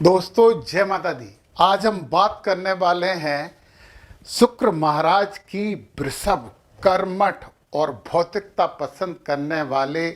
दोस्तों जय माता दी। आज हम बात करने वाले हैं शुक्र महाराज की वृषभ, कर्मठ और भौतिकता पसंद करने वाले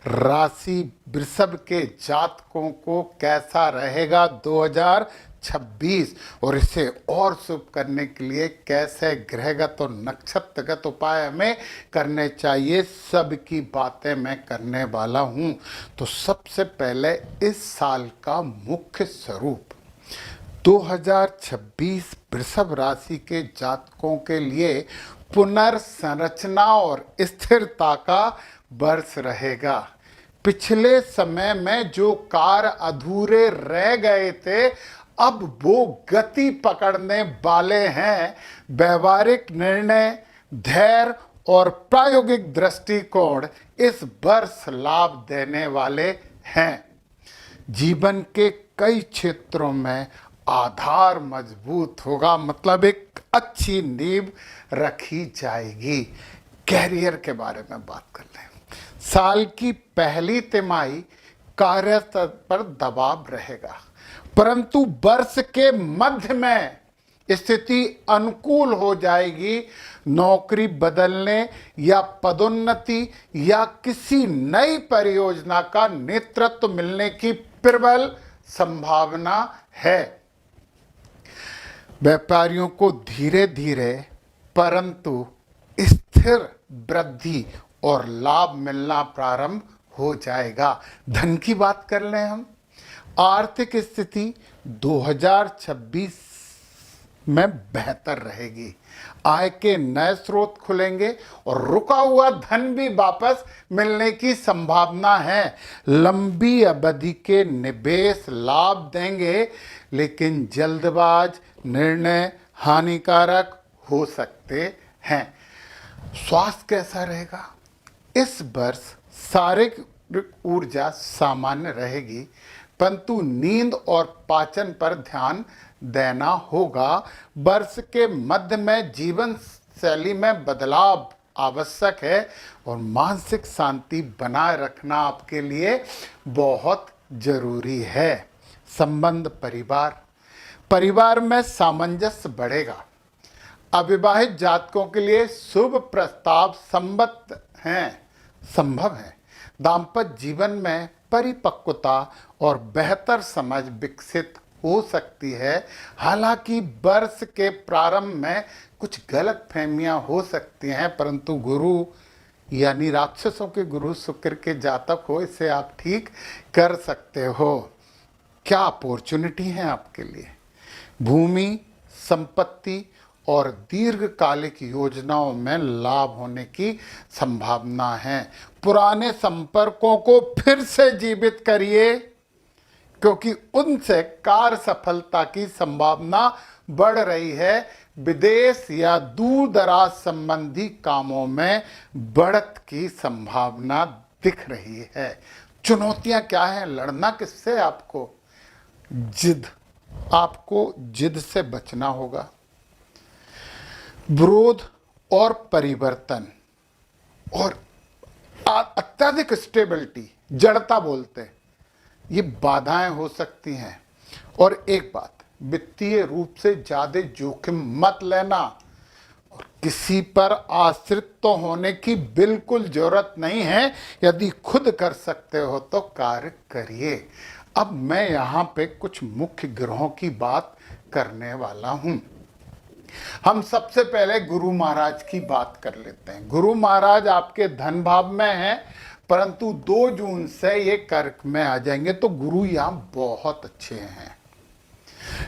राशि वृषभ के जातकों को कैसा रहेगा 2026 और इसे और शुभ करने के लिए कैसे ग्रहगत और नक्षत्रगत उपाय हमें करने चाहिए, सबकी बातें मैं करने वाला हूं। तो सबसे पहले इस साल का मुख्य स्वरूप 2026 वृषभ राशि के जातकों के लिए पुनर्संरचना और स्थिरता का वर्ष रहेगा। पिछले समय में जो कार्य अधूरे रह गए थे, अब वो गति पकड़ने वाले हैं। व्यवहारिक निर्णय, धैर्य और प्रायोगिक दृष्टिकोण इस वर्ष लाभ देने वाले हैं। जीवन के कई क्षेत्रों में आधार मजबूत होगा, मतलब एक अच्छी नींव रखी जाएगी। कैरियर के बारे में बात कर लें। साल की पहली तिमाही कार्यस्थल पर दबाव रहेगा, परंतु वर्ष के मध्य में स्थिति अनुकूल हो जाएगी। नौकरी बदलने या पदोन्नति या किसी नई परियोजना का नेतृत्व मिलने की प्रबल संभावना है। व्यापारियों को धीरे धीरे परंतु स्थिर वृद्धि और लाभ मिलना प्रारंभ हो जाएगा। धन की बात कर लें हम। आर्थिक स्थिति 2026 में बेहतर रहेगी। आय के नए स्रोत खुलेंगे और रुका हुआ धन भी वापस मिलने की संभावना है। लंबी अवधि के निवेश लाभ देंगे, लेकिन जल्दबाज निर्णय हानिकारक हो सकते हैं। स्वास्थ्य कैसा रहेगा? इस वर्ष शारीरिक ऊर्जा सामान्य रहेगी, परंतु नींद और पाचन पर ध्यान देना होगा। वर्ष के मध्य में जीवन शैली में बदलाव आवश्यक है और मानसिक शांति बनाए रखना आपके लिए बहुत जरूरी है। संबंध, परिवार में सामंजस्य बढ़ेगा। अविवाहित जातकों के लिए शुभ प्रस्ताव संभव है। दाम्पत्य जीवन में परिपक्वता और बेहतर समझ विकसित हो सकती है। हालांकि वर्ष के प्रारंभ में कुछ गलतफहमियां हो सकती हैं, परंतु गुरु यानी राक्षसों के गुरु शुक्र के जातक हो, इसे आप ठीक कर सकते हो। क्या अपॉर्चुनिटी है आपके लिए? भूमि, संपत्ति और दीर्घकालिक योजनाओं में लाभ होने की संभावना है। पुराने संपर्कों को फिर से जीवित करिए, क्योंकि उनसे कार्य सफलता की संभावना बढ़ रही है। विदेश या दूर दराज संबंधी कामों में बढ़त की संभावना दिख रही है। चुनौतियां क्या हैं? लड़ना किससे? आपको जिद से बचना होगा। विरोध और परिवर्तन और अत्यधिक स्टेबिलिटी, जड़ता बोलते हैं, ये बाधाएं हो सकती हैं। और एक बात, वित्तीय रूप से ज्यादा जोखिम मत लेना और किसी पर आश्रित तो होने की बिल्कुल जरूरत नहीं है। यदि खुद कर सकते हो तो कार्य करिए। अब मैं यहाँ पे कुछ मुख्य ग्रहों की बात करने वाला हूँ। हम सबसे पहले गुरु महाराज की बात कर लेते हैं। गुरु महाराज आपके धन भाव में हैं, परंतु 2 जून से ये कर्क में आ जाएंगे, तो गुरु यहाँ बहुत अच्छे हैं।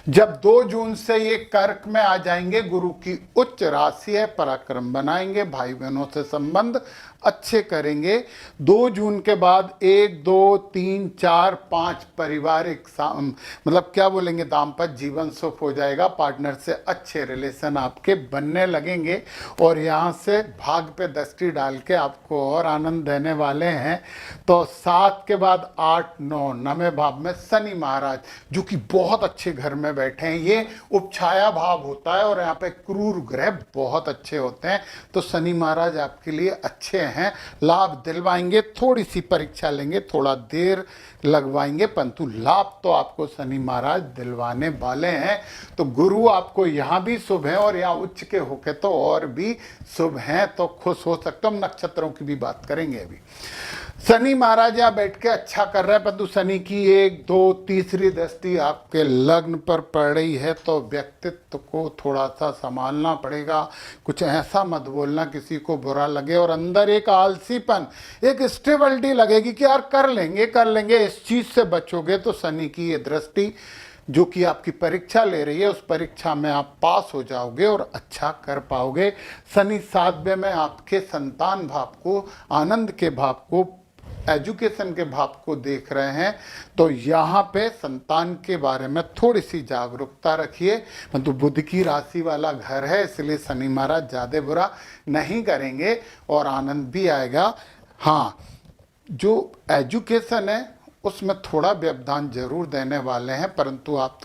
जब 2 जून से ये कर्क में आ जाएंगे, गुरु की उच्च राशि है, पराक्रम बनाएंगे, भाई बहनों से संबंध अच्छे करेंगे। 2 जून के बाद 1, 2, 3, 4, 5 पारिवारिक मतलब क्या बोलेंगे, दाम्पत्य जीवन सुख हो जाएगा। पार्टनर से अच्छे रिलेशन आपके बनने लगेंगे और यहाँ से भाग पे दृष्टि डाल के आपको और आनंद देने वाले हैं। तो 7 के बाद 8, 9, 9वें भाव में शनि महाराज, जो कि बहुत अच्छे घर में बैठे हैं, ये उपछाया भाव होता है और यहाँ पे क्रूर ग्रह बहुत अच्छे होते हैं। तो शनि महाराज आपके लिए अच्छे हैं, लाभ दिलवाएंगे, थोड़ी सी परीक्षा लेंगे, थोड़ा देर लगवाएंगे, परंतु लाभ तो आपको शनि महाराज दिलवाने वाले हैं। तो गुरु आपको यहाँ भी शुभ है और यहाँ उच्च के होके तो और भी शुभ हैं, तो खुश हो सकते हो। हम नक्षत्रों की भी बात करेंगे अभी। शनि महाराज यहाँ बैठ के अच्छा कर रहे हैं, परंतु शनि की 1, 2, तीसरी दृष्टि आपके लग्न पर पड़ रही है, तो व्यक्तित्व को थोड़ा सा संभालना पड़ेगा। कुछ ऐसा मत बोलना किसी को बुरा लगे, और अंदर एक आलसीपन, एक स्टेबिलिटी लगेगी कि यार कर लेंगे, इस चीज से बचोगे तो शनि की ये दृष्टि जो कि आपकी परीक्षा ले रही है, उस परीक्षा में आप पास हो जाओगे और अच्छा कर पाओगे। शनि 7वें में आपके संतान भाव को, आनंद के भाव को, एजुकेशन के भाव को देख रहे हैं, तो यहाँ पे संतान के बारे में थोड़ी सी जागरूकता रखिए। परंतु बुध की राशि वाला घर है, इसलिए शनि महाराज ज़्यादा बुरा नहीं करेंगे और आनंद भी आएगा। हाँ, जो एजुकेशन है उसमें थोड़ा व्यवधान जरूर देने वाले हैं, परंतु आप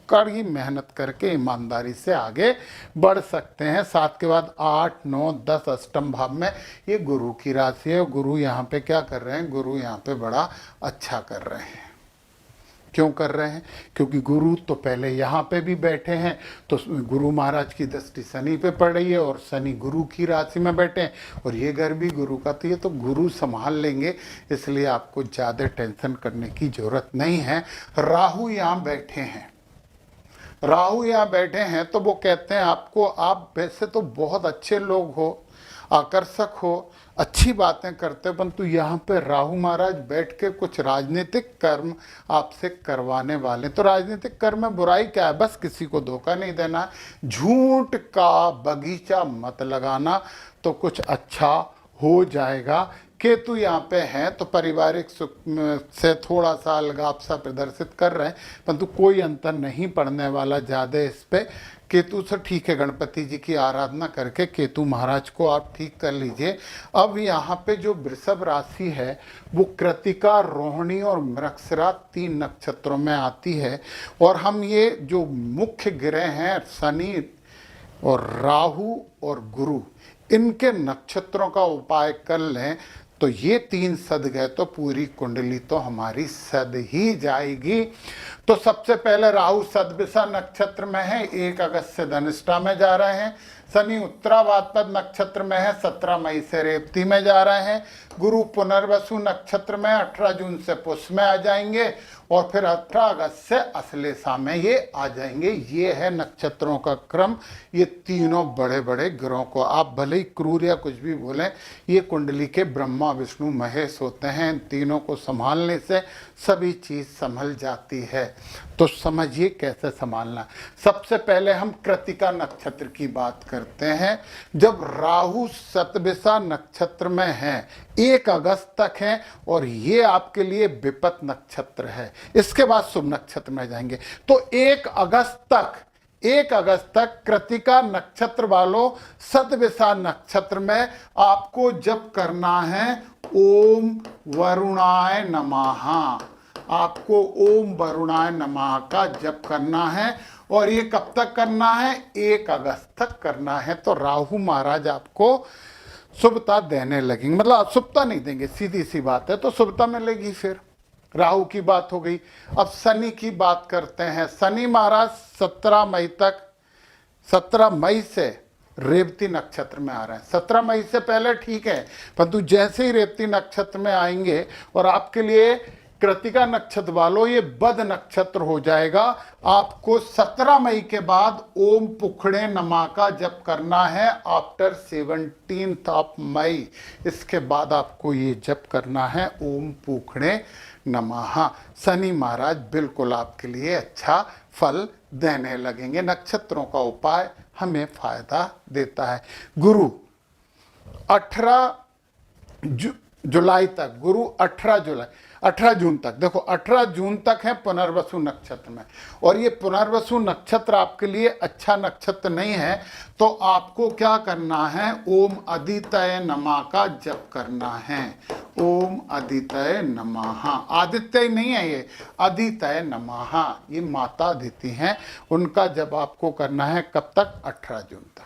कड़ी मेहनत करके ईमानदारी से आगे बढ़ सकते हैं। 7 के बाद 8, 9, 10 अष्टम भाव में ये गुरु की राशि है। गुरु यहाँ पे क्या कर रहे हैं? गुरु यहाँ पे बड़ा अच्छा कर रहे हैं। क्यों कर रहे हैं? क्योंकि गुरु तो पहले यहाँ पे भी बैठे हैं, तो गुरु महाराज की दृष्टि शनि पे पड़ रही है और शनि गुरु की राशि में बैठे हैं, और ये घर भी गुरु का, तो ये तो गुरु संभाल लेंगे, इसलिए आपको ज़्यादा टेंशन करने की जरूरत नहीं है। राहु यहाँ बैठे हैं, राहु यहाँ बैठे हैं, तो वो कहते हैं आपको, आप वैसे तो बहुत अच्छे लोग हो, आकर्षक हो, अच्छी बातें करते हो, परंतु यहाँ पे राहु महाराज बैठ के कुछ राजनीतिक कर्म आपसे करवाने वाले। तो राजनीतिक कर्म में बुराई क्या है? बस किसी को धोखा नहीं देना, झूठ का बगीचा मत लगाना, तो कुछ अच्छा हो जाएगा। केतु यहाँ पे हैं तो पारिवारिक सुख से थोड़ा सा अलगाव सा प्रदर्शित कर रहे हैं, परंतु कोई अंतर नहीं पड़ने वाला ज़्यादा इस पे। केतु से ठीक है, गणपति जी की आराधना करके केतु महाराज को आप ठीक कर लीजिए। अब यहाँ पे जो वृषभ राशि है वो कृतिका, रोहिणी और मृगशिरा 3 नक्षत्रों में आती है, और हम ये जो मुख्य ग्रह हैं शनि और राहु और गुरु, इनके नक्षत्रों का उपाय कर लें तो ये 3 सद गए तो पूरी कुंडली तो हमारी सद ही जाएगी। तो सबसे पहले राहु सदभिषा नक्षत्र में है, 1 अगस्त से धनिष्ठा में जा रहे हैं। शनि उत्तराभाद्र नक्षत्र में है, 17 मई से रेवती में जा रहे हैं। गुरु पुनर्वसु नक्षत्र में 18 जून से पुष्य में आ जाएंगे, और फिर 18 अगस्त से अश्लेषा में ये आ जाएंगे। ये है नक्षत्रों का क्रम। ये तीनों बड़े बड़े ग्रहों को आप भले ही क्रूर या कुछ भी बोलें, ये कुंडली के ब्रह्मा विष्णु महेश होते हैं। इन तीनों को संभालने से सभी चीज़ संभल जाती है। तो समझिए कैसे संभालना। सबसे पहले हम कृतिका नक्षत्र की बात करते हैं। जब राहु शतभिषा नक्षत्र में है, 1 अगस्त तक है, और ये आपके लिए विपत नक्षत्र है, इसके बाद शुभ नक्षत्र में जाएंगे। तो 1 अगस्त तक कृतिका नक्षत्र वालों शतभिषा नक्षत्र में आपको जप करना है ओम वरुणाय नमः। आपको ओम वरुणाय नमः का जप करना है, और ये कब तक करना है? 1 अगस्त तक करना है। तो राहु महाराज आपको शुभता देने लगेंगे, मतलब अशुभता नहीं देंगे, सीधी सी बात है, तो शुभता मिलेगी। फिर राहु की बात हो गई। अब शनि की बात करते हैं। शनि महाराज 17 मई से रेवती नक्षत्र में आ रहे हैं। 17 मई से पहले ठीक है, परंतु जैसे ही रेवती नक्षत्र में आएंगे, और आपके लिए कृतिका नक्षत्र वालों ये बद नक्षत्र हो जाएगा। आपको 17 मई के बाद ओम पुखड़े नमः का जप करना है आफ्टर 17 मई। इसके बाद आपको ये जप करना है ओम पुखड़े नमः। शनि महाराज बिल्कुल आपके लिए अच्छा फल देने लगेंगे। नक्षत्रों का उपाय हमें फायदा देता है। गुरु 18 जुलाई तक, गुरु 18 जून तक, देखो 18 जून तक है पुनर्वसु नक्षत्र में। और ये पुनर्वसु नक्षत्र आपके लिए अच्छा नक्षत्र नहीं है, तो आपको क्या करना है, ओम आदित्य नमः का जप करना है। ओम आदित्य नमः, आदित्य नहीं है ये, आदित्य नमः, ये माता अदिति हैं, उनका जप आपको करना है। कब तक? 18 जून तक।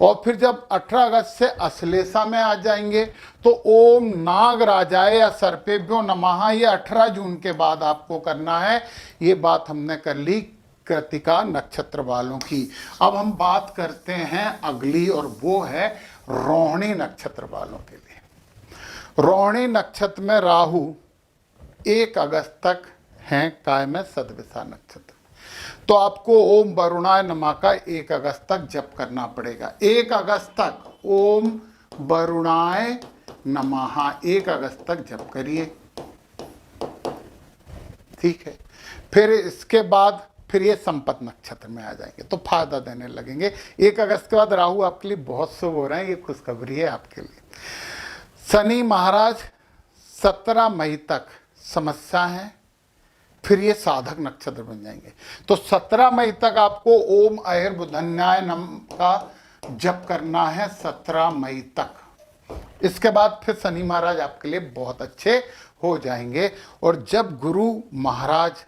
और फिर जब 18 अगस्त से अश्लेषा में आ जाएंगे तो ओम नागराजाय या सर्पेभ्यो नमः, ये 18 जून के बाद आपको करना है। ये बात हमने कर ली कृतिका नक्षत्र वालों की। अब हम बात करते हैं अगली, और वो है रोहिणी नक्षत्र वालों के लिए। रोहिणी नक्षत्र में राहु 1 अगस्त तक हैं काय में सदविषा नक्षत्र, तो आपको ओम वरुणाय नमः का 1 अगस्त तक जप करना पड़ेगा। 1 अगस्त तक ओम वरुणाय नमः 1 अगस्त तक जप करिए, ठीक है। फिर इसके बाद फिर ये संपत नक्षत्र में आ जाएंगे तो फायदा देने लगेंगे। 1 अगस्त के बाद राहु आपके लिए बहुत शुभ हो रहे हैं, ये खुशखबरी है आपके लिए। शनि महाराज 17 मई तक समस्या है, फिर ये साधक नक्षत्र बन जाएंगे। तो 17 मई तक आपको ओम अहिर्बुधन्याय नमः का जप करना है, 17 मई तक। इसके बाद फिर शनि महाराज आपके लिए बहुत अच्छे हो जाएंगे। और जब गुरु महाराज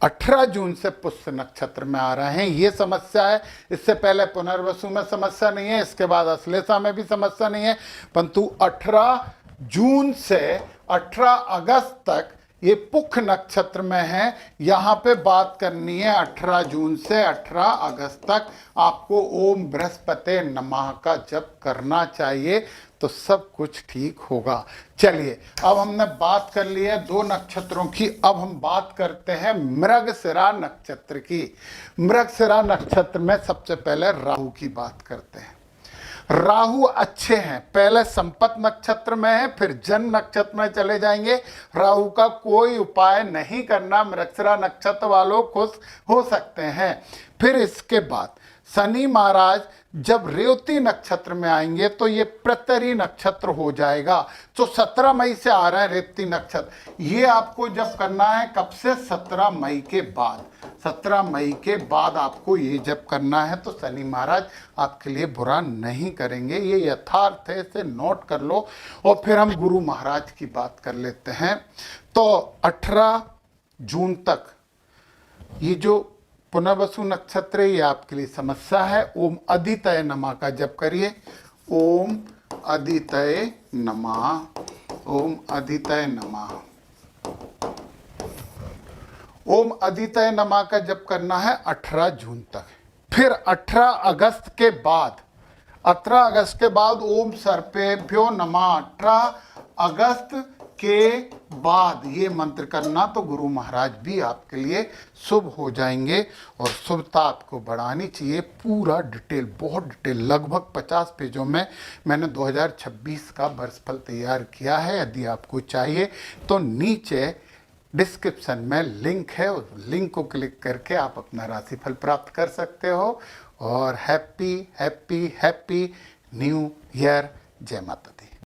18 जून से पुष्य नक्षत्र में आ रहे हैं, ये समस्या है। इससे पहले पुनर्वसु में समस्या नहीं है, इसके बाद अश्लेषा में भी समस्या नहीं है, परंतु 18 जून से 18 अगस्त तक ये पुख नक्षत्र में है। यहाँ पे बात करनी है 18 जून से 18 अगस्त तक आपको ओम बृहस्पति नमः का जप करना चाहिए, तो सब कुछ ठीक होगा। चलिए, अब हमने बात कर ली है 2 नक्षत्रों की, अब हम बात करते हैं मृगशिरा नक्षत्र की। मृगशिरा नक्षत्र में सबसे पहले राहु की बात करते हैं। राहु अच्छे हैं, पहले संपत नक्षत्र में है, फिर जन नक्षत्र में चले जाएंगे। राहु का कोई उपाय नहीं करना, मृगशिरा नक्षत्र वालों खुश हो सकते हैं। फिर इसके बाद शनि महाराज जब रेवती नक्षत्र में आएंगे तो ये प्रतरी नक्षत्र हो जाएगा। तो 17 मई से आ रहा है रेवती नक्षत्र, ये आपको जब करना है कब से? 17 मई के बाद। 17 मई के बाद आपको ये जब करना है, तो शनि महाराज आपके लिए बुरा नहीं करेंगे, ये यथार्थ है, इसे नोट कर लो। और फिर हम गुरु महाराज की बात कर लेते हैं। तो 18 जून तक ये जो पुनर्वसु नक्षत्र, ये आपके लिए समस्या है। ओम आदित्य नमः का जप करिए। ओम आदित्य नमः, ओम आदित्य नमः, ओम आदित्य नमः का जप करना है 18 जून तक। फिर 18 अगस्त के बाद, 18 अगस्त के बाद ओम सर्पेभ्यो नमः। 18 अगस्त के बाद ये मंत्र करना, तो गुरु महाराज भी आपके लिए शुभ हो जाएंगे। और शुभता आपको बढ़ानी चाहिए। पूरा डिटेल, बहुत डिटेल, लगभग 50 पेजों में मैंने 2026 का वर्षफल तैयार किया है। यदि आपको चाहिए तो नीचे डिस्क्रिप्शन में लिंक है, उस लिंक को क्लिक करके आप अपना राशिफल प्राप्त कर सकते हो। और happy happy happy new year. जय माता।